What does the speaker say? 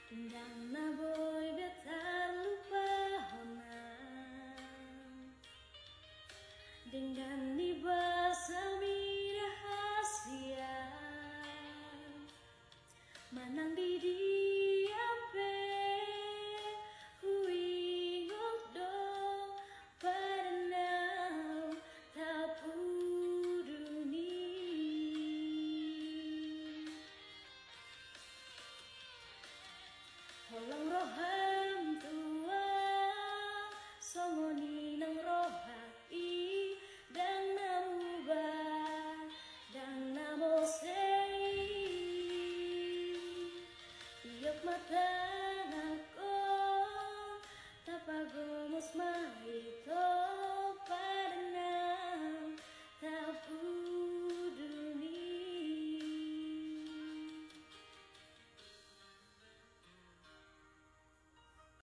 Dan na boy betar lupa hona dengan ni basami rahasia manang di diampe hui ngokdo padanau tapuduni Holang roham tua songoni nang rohai dan namuba dan namosei iok mata